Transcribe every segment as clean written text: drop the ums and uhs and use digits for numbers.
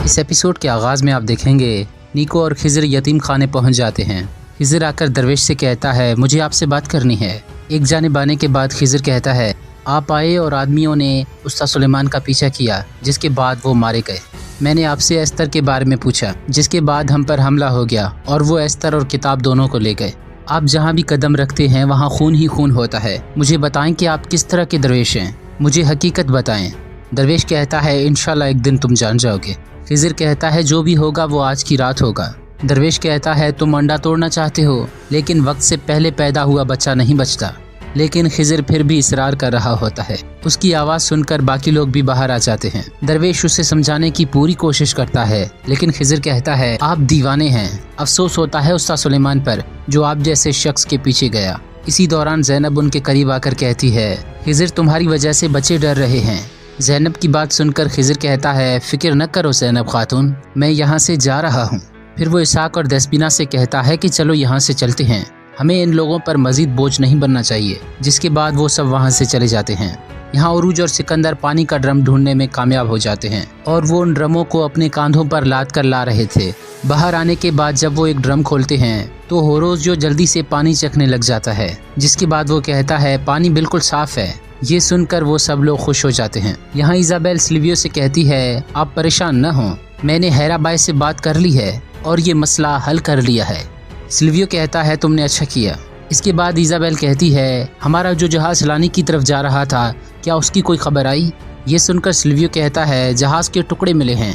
इस एपिसोड के आगाज़ में आप देखेंगे नीको और खिज़र यतीम खाने पहुंच जाते हैं। खिज़र आकर दरवेश से कहता है मुझे आपसे बात करनी है। एक जानिब आने के बाद खिज़र कहता है आप आए और आदमियों ने उस्ताद सुलेमान का पीछा किया, जिसके बाद वो मारे गए। मैंने आपसे एस्तर के बारे में पूछा, जिसके बाद हम पर हमला हो गया और वो एस्तर और किताब दोनों को ले गए। आप जहाँ भी कदम रखते हैं वहाँ खून ही खून होता है। मुझे बताएं कि आप किस तरह के दरवेश हैं, मुझे हकीकत बताएं। दरवेश कहता है इंशाल्लाह एक दिन तुम जान जाओगे। खिज़र कहता है जो भी होगा वो आज की रात होगा। दरवेश कहता है तुम अंडा तोड़ना चाहते हो, लेकिन वक्त से पहले पैदा हुआ बच्चा नहीं बचता। लेकिन खिज़र फिर भी इसरार कर रहा होता है। उसकी आवाज़ सुनकर बाकी लोग भी बाहर आ जाते हैं। दरवेश उसे समझाने की पूरी कोशिश करता है, लेकिन खिज़र कहता है आप दीवाने हैं। अफसोस होता है उस्ताद सुलेमान पर, जो आप जैसे शख्स के पीछे गया। इसी दौरान ज़ैनब उनके करीब आकर कहती है खिज़र तुम्हारी वजह से बच्चे डर रहे हैं। ज़ैनब की बात सुनकर खिज़र कहता है फिक्र न करो ज़ैनब खातून, मैं यहाँ से जा रहा हूँ। फिर वो इसहाक और दसबीना से कहता है कि चलो यहाँ से चलते हैं, हमें इन लोगों पर मजीद बोझ नहीं बनना चाहिए। जिसके बाद वो सब वहाँ से चले जाते हैं। यहाँ उरूज और सिकंदर पानी का ड्रम ढूंढने में कामयाब हो जाते हैं और वो उन ड्रमों को अपने कांधों पर लाद कर ला रहे थे। बाहर आने के बाद जब वो एक ड्रम खोलते हैं तो होरोज जो जल्दी से पानी चखने लग जाता है। जिसके बाद वो कहता है पानी बिल्कुल साफ है। ये सुनकर वो सब लोग खुश हो जाते हैं। यहाँ इजाबेल सिल्वियो से कहती है आप परेशान न हो, मैंने हेराबाई से बात कर ली है और ये मसला हल कर लिया है। सिल्वियो कहता है तुमने अच्छा किया। इसके बाद इजाबेल कहती है हमारा जो जहाज लानी की तरफ जा रहा था, क्या उसकी कोई खबर आई? ये सुनकर सिल्वियो कहता है जहाज के टुकड़े मिले हैं,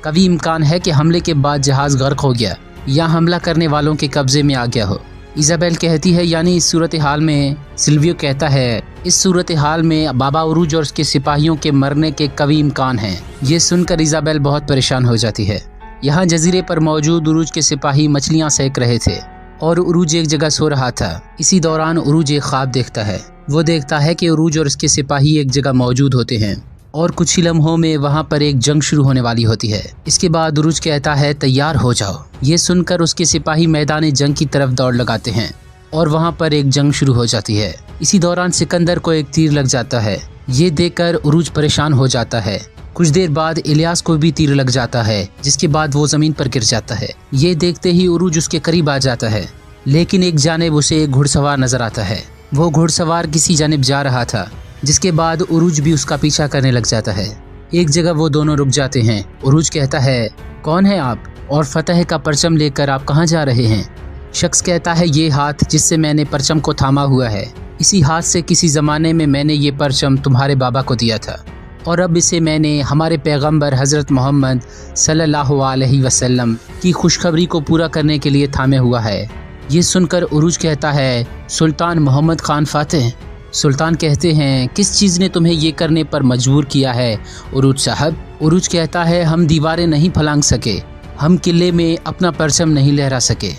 कभी इम्कान है कि हमले के बाद जहाज गर्क हो गया या हमला करने वालों के कब्जे में आ गया हो। इजाबेल कहती है यानी इस सूरत हाल में। सिल्वियो कहता है इस सूरत हाल में बाबा उरूज और उसके सिपाहियों के मरने के कभी इम्कान हैं। ये सुनकर इजाबेल बहुत परेशान हो जाती है। यहाँ जजीरे पर मौजूद उरूज के सिपाही मछलियाँ सेक रहे थे और उरूज एक जगह सो रहा था। इसी दौरान उरूज एक ख्वाब देखता है। वो देखता है कि उरूज और उसके सिपाही एक जगह मौजूद होते हैं और कुछ ही लम्हों में वहाँ पर एक जंग शुरू होने वाली होती है। इसके बाद उरूज कहता है तैयार हो जाओ। ये सुनकर उसके सिपाही मैदान जंग की तरफ दौड़ लगाते हैं और वहाँ पर एक जंग शुरू हो जाती है। इसी दौरान सिकंदर को एक तीर लग जाता है। ये देखकर उरूज परेशान हो जाता है। कुछ देर बाद इलियास को भी तीर लग जाता है, जिसके बाद वो जमीन पर गिर जाता है। ये देखते ही उरूज उसके करीब आ जाता है, लेकिन एक जानिब उसे एक घुड़सवार नजर आता है। वो घुड़सवार किसी जानिब जा रहा था, जिसके बाद उरूज भी उसका पीछा करने लग जाता है। एक जगह वो दोनों रुक जाते हैं। उरूज कहता है कौन है आप और फतेह का परचम लेकर आप कहाँ जा रहे हैं? शख्स कहता है ये हाथ जिससे मैंने परचम को थामा हुआ है, इसी हाथ से किसी ज़माने में मैंने ये परचम तुम्हारे बाबा को दिया था और अब इसे मैंने हमारे पैगंबर हज़रत मोहम्मद सल्लल्लाहु अलैहि वसल्लम की खुशखबरी को पूरा करने के लिए थामे हुआ है। ये सुनकर उरूज कहता है सुल्तान मोहम्मद खान फातेह। सुल्तान कहते हैं किस चीज़ ने तुम्हें ये करने पर मजबूर किया है उरूज साहब? उरूज कहता है हम दीवारें नहीं फलांग सके, हम किले में अपना परचम नहीं लहरा सके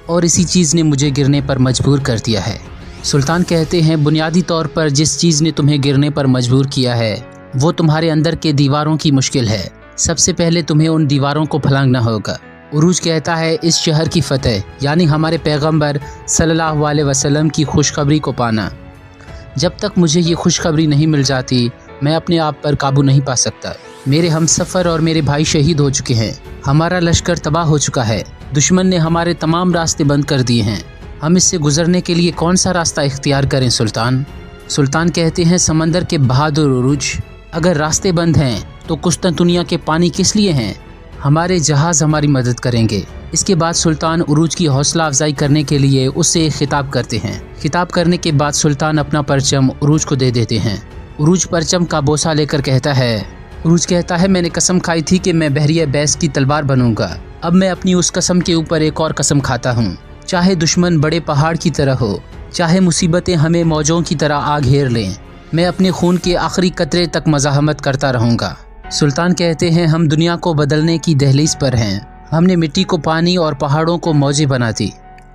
और इसी चीज़ ने मुझे गिरने पर मजबूर कर दिया है। सुल्तान कहते हैं बुनियादी तौर पर जिस चीज़ ने तुम्हें गिरने पर मजबूर किया है वो तुम्हारे अंदर के दीवारों की मुश्किल है। सबसे पहले तुम्हें उन दीवारों को फलांगना होगा। उरूज कहता है इस शहर की फतेह यानी हमारे पैगंबर सल्लल्लाहु अलैहि वसल्लम की खुशखबरी को पाना। जब तक मुझे ये खुशखबरी नहीं मिल जाती मैं अपने आप पर काबू नहीं पा सकता। मेरे हमसफ़र और मेरे भाई शहीद हो चुके हैं, हमारा लश्कर तबाह हो चुका है, दुश्मन ने हमारे तमाम रास्ते बंद कर दिए हैं। हम इससे गुजरने के लिए कौन सा रास्ता इख्तियार करें सुल्तान? सुल्तान कहते हैं समंदर के बहादुर उरूज, अगर रास्ते बंद हैं तो कुस्तंतुनिया के पानी किस लिए हैं? हमारे जहाज़ हमारी मदद करेंगे। इसके बाद सुल्तान उरूज की हौसला अफजाई करने के लिए उससे एक खिताब करते हैं। खिताब करने के बाद सुल्तान अपना परचम उरूज को दे देते हैं। उरूज परचम का बोसा लेकर कहता है उरूज कहता है मैंने कसम खाई थी कि मैं बहरिया बैस की तलवार बनूंगा। अब मैं अपनी उस कसम के ऊपर एक और कसम खाता हूँ। चाहे दुश्मन बड़े पहाड़ की तरह हो, चाहे मुसीबतें हमें मौजों की तरह आ घेर लें, मैं अपने खून के आखिरी कतरे तक मज़ाहमत करता रहूँगा। सुल्तान कहते हैं हम दुनिया को बदलने की दहलीज पर हैं। हमने मिट्टी को पानी और पहाड़ों को मौजें बना दी।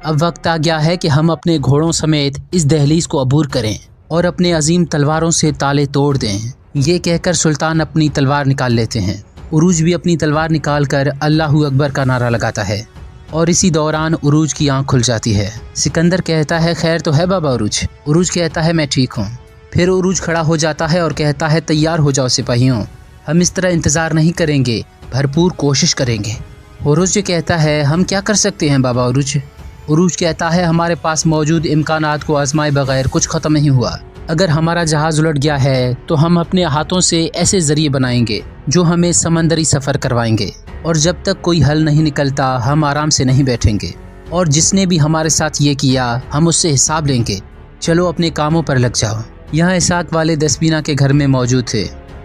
अब वक्त आ गया है कि हम अपने घोड़ों समेत इस दहलीज को अबूर करें और अपने अजीम तलवारों से ताले तोड़ दें। ये कहकर सुल्तान अपनी तलवार निकाल लेते हैं। उरूज भी अपनी तलवार निकाल कर अल्लाहू अकबर का नारा लगाता है और इसी दौरान उरूज की आँख खुल जाती है। सिकंदर कहता है खैर तो है बाबा उरूज? उरूज कहता है मैं ठीक हूँ। फिर उरूज खड़ा हो जाता है और कहता है तैयार हो जाओ सिपाहियों, हम इस तरह इंतज़ार नहीं करेंगे, भरपूर कोशिश करेंगे। उरूज कहता है हम क्या कर सकते हैं बाबा उरूज? उरूज कहता है हमारे पास मौजूद इम्कानात को आजमाए बगैर कुछ ख़त्म नहीं हुआ। अगर हमारा जहाज़ उलट गया है तो हम अपने हाथों से ऐसे ज़रिए बनाएंगे जो हमें समंदरी सफ़र करवाएंगे, और जब तक कोई हल नहीं निकलता हम आराम से नहीं बैठेंगे, और जिसने भी हमारे साथ ये किया हम उससे हिसाब लेंगे। चलो अपने कामों पर लग जाओ। यहाँ इसाक वाले दसबीना के घर में मौजूद थे।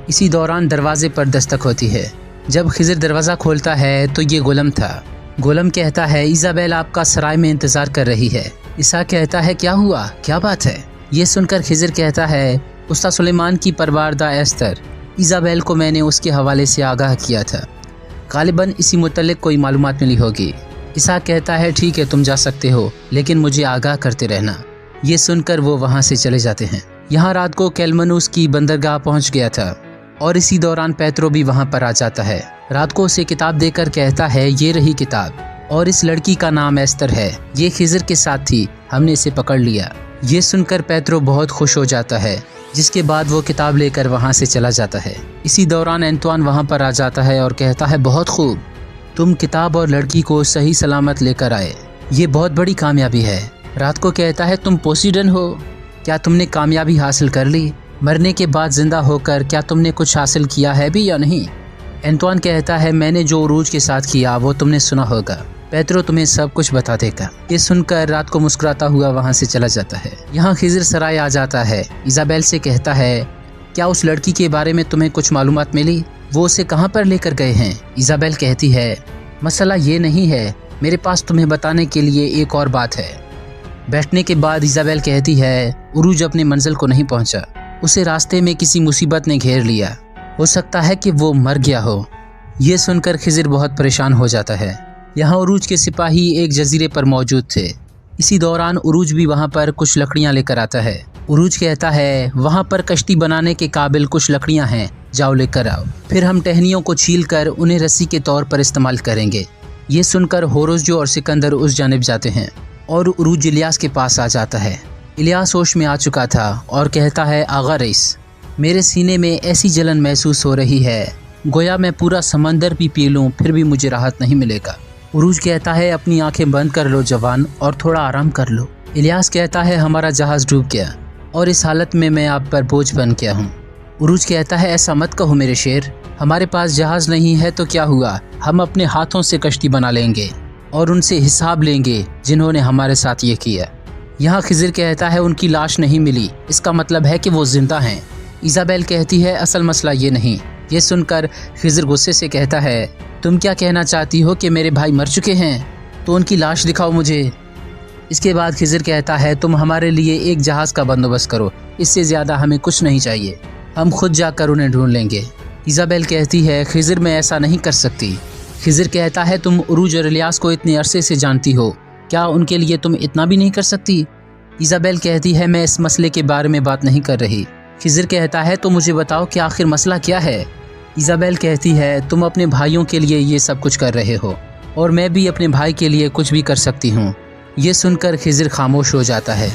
इसी दौरान दरवाजे पर दस्तक होती है। जब खिज़र दरवाज़ा खोलता है तो ये गोलम था। गोलम कहता है इज़ाबेल आपका सराय में इंतज़ार कर रही है। इसाक कहता है क्या हुआ, क्या बात है? ये सुनकर खिज़र कहता है उस्ताद सुलेमान की परवारदा एस्तर, इज़ाबेल को मैंने उसके हवाले से आगाह किया था। गालिबन इसी मुतल्लिक कोई मालूमात मिली होगी। इसाक कहता है ठीक है तुम जा सकते हो, लेकिन मुझे आगाह करते रहना। ये सुनकर वो वहाँ से चले जाते हैं। यहाँ रात को कैलमनूस की बंदरगाह पहुँच गया था और इसी दौरान पेत्रो भी वहाँ पर आ जाता है। रात को उसे किताब देकर कहता है ये रही किताब, और इस लड़की का नाम एस्तर है। ये खिज़र के साथ थी, हमने इसे पकड़ लिया। ये सुनकर पेत्रो बहुत खुश हो जाता है, जिसके बाद वो किताब लेकर वहाँ से चला जाता है। इसी दौरान एंतवान वहाँ पर आ जाता है और कहता है बहुत खूब, तुम किताब और लड़की को सही सलामत लेकर आए, ये बहुत बड़ी कामयाबी है। रात को कहता है तुम पोसीडन हो, क्या तुमने कामयाबी हासिल कर ली? मरने के बाद जिंदा होकर क्या तुमने कुछ हासिल किया है भी या नहीं? एंतवान कहता है मैंने जो उरूज के साथ किया वो तुमने सुना होगा, पेत्रो तुम्हें सब कुछ बता देगा। ये सुनकर रात को मुस्कुराता हुआ वहाँ से चला जाता है। यहाँ खिज़र सराय आ जाता है। इज़ाबेल से कहता है क्या उस लड़की के बारे में तुम्हें कुछ मालूमात मिली? वो उसे कहाँ पर लेकर गए हैं? इज़ाबेल कहती है मसला ये नहीं है, मेरे पास तुम्हें बताने के लिए एक और बात है। बैठने के बाद इज़ाबेल कहती है उरूज अपने मंजिल को नहीं पहुँचा, उसे रास्ते में किसी मुसीबत ने घेर लिया, हो सकता है कि वो मर गया हो। ये सुनकर खिज़र बहुत परेशान हो जाता है। यहाँ उरूज के सिपाही एक जजीरे पर मौजूद थे। इसी दौरान उरूज भी वहाँ पर कुछ लकड़ियाँ लेकर आता है। उरूज कहता है वहाँ पर कश्ती बनाने के काबिल कुछ लकड़ियाँ हैं, जाओ लेकर आओ, फिर हम टहनियों को छील कर उन्हें रस्सी के तौर पर इस्तेमाल करेंगे। ये सुनकर होरोज और सिकंदर उस जानिब जाते हैं और उरूज इलियास के पास आ जाता है। इलियास होश में आ चुका था और कहता है आगा रईस, मेरे सीने में ऐसी जलन महसूस हो रही है गोया मैं पूरा समंदर भी पी लूँ फिर भी मुझे राहत नहीं मिलेगा। उरूज कहता है अपनी आंखें बंद कर लो जवान और थोड़ा आराम कर लो। इलियास कहता है हमारा जहाज़ डूब गया और इस हालत में मैं आप पर बोझ बन गया हूँ। उरूज कहता है ऐसा मत कहो मेरे शेर, हमारे पास जहाज़ नहीं है तो क्या हुआ, हम अपने हाथों से कश्ती बना लेंगे और उनसे हिसाब लेंगे जिन्होंने हमारे साथ ये किया। यहाँ खिज़र कहता है उनकी लाश नहीं मिली, इसका मतलब है कि वो जिंदा हैं। इज़ाबेल कहती है असल मसला ये नहीं। ये सुनकर खिज़र गुस्से से कहता है तुम क्या कहना चाहती हो कि मेरे भाई मर चुके हैं? तो उनकी लाश दिखाओ मुझे। इसके बाद खिज़र कहता है तुम हमारे लिए एक जहाज़ का बंदोबस्त करो, इससे ज़्यादा हमें कुछ नहीं चाहिए, हम खुद जाकर उन्हें ढूंढ लेंगे। इज़ाबेल कहती है खिज़र मैं ऐसा नहीं कर सकती। खिज़र कहता है तुम उरूज और इलियास को इतने अरसे से जानती हो, क्या उनके लिए तुम इतना भी नहीं कर सकती? इज़ाबेल कहती है मैं इस मसले के बारे में बात नहीं कर रही। खिज़र कहता है तो मुझे बताओ कि आखिर मसला क्या है? इज़ाबेल कहती है तुम अपने भाइयों के लिए ये सब कुछ कर रहे हो और मैं भी अपने भाई के लिए कुछ भी कर सकती हूँ। ये सुनकर खिज़र खामोश हो जाता है।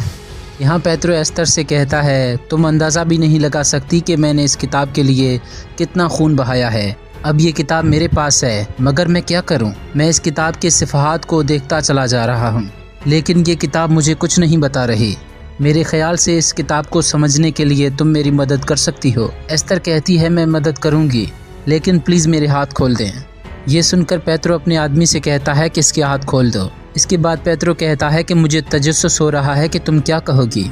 यहाँ पेत्रो एस्तर से कहता है तुम अंदाज़ा भी नहीं लगा सकती कि मैंने इस किताब के लिए कितना खून बहाया है। अब ये किताब मेरे पास है, मगर मैं क्या करूँ? मैं इस किताब के सिफ़हात को देखता चला जा रहा हूँ, लेकिन ये किताब मुझे कुछ नहीं बता रही। मेरे ख्याल से इस किताब को समझने के लिए तुम मेरी मदद कर सकती हो। एस्तर कहती है मैं मदद करूँगी, लेकिन प्लीज़ मेरे हाथ खोल दें। ये सुनकर पेत्रो अपने आदमी से कहता है कि इसके हाथ खोल दो। इसके बाद पेत्रो कहता है कि मुझे तजस्सुस हो रहा है कि तुम क्या कहोगी।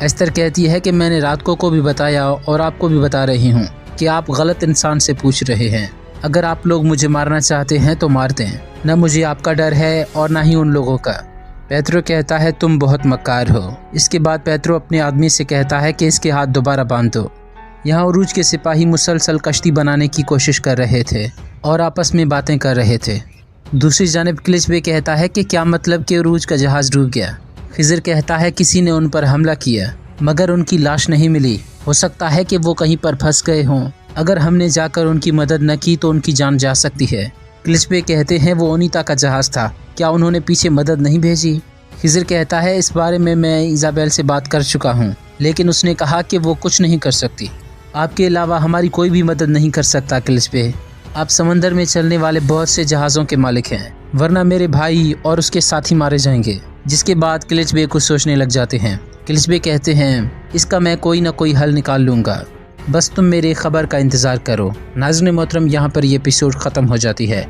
एस्तर कहती है कि मैंने रात को भी बताया और आपको भी बता रही हूँ कि आप गलत इंसान से पूछ रहे हैं। अगर आप लोग मुझे मारना चाहते हैं तो मार दें, न मुझे आपका डर है और न ही उन लोगों का। पेत्रो कहता है तुम बहुत मक्कार हो। इसके बाद पेत्रो अपने आदमी से कहता है कि इसके हाथ दोबारा बांध दो। यहाँ उरूज के सिपाही मुसलसल कश्ती बनाने की कोशिश कर रहे थे और आपस में बातें कर रहे थे। दूसरी जानिब क्लिचबे कहता है कि क्या मतलब कि उरूज का जहाज़ डूब गया। खिज़र कहता है किसी ने उन पर हमला किया, मगर उनकी लाश नहीं मिली, हो सकता है कि वो कहीं पर फंस गए हों। अगर हमने जाकर उनकी मदद न की तो उनकी जान जा सकती है। क्लिचबे कहते हैं वो ओनीता का जहाज़ था, क्या उन्होंने पीछे मदद नहीं भेजी? खिज़र कहता है इस बारे में मैं इज़ाबेल से बात कर चुका हूँ, लेकिन उसने कहा कि वो कुछ नहीं कर सकती, आपके अलावा हमारी कोई भी मदद नहीं कर सकता। क्लिचबे आप समंदर में चलने वाले बहुत से जहाज़ों के मालिक हैं, वरना मेरे भाई और उसके साथी मारे जाएंगे। जिसके बाद किलिच बे कुछ सोचने लग जाते हैं। किलिच बे कहते हैं, इसका मैं कोई ना कोई हल निकाल लूँगा, बस तुम मेरी खबर का इंतज़ार करो। नाज़रीन मोहतरम, यहाँ पर ये एपिसोड ख़त्म हो जाती है।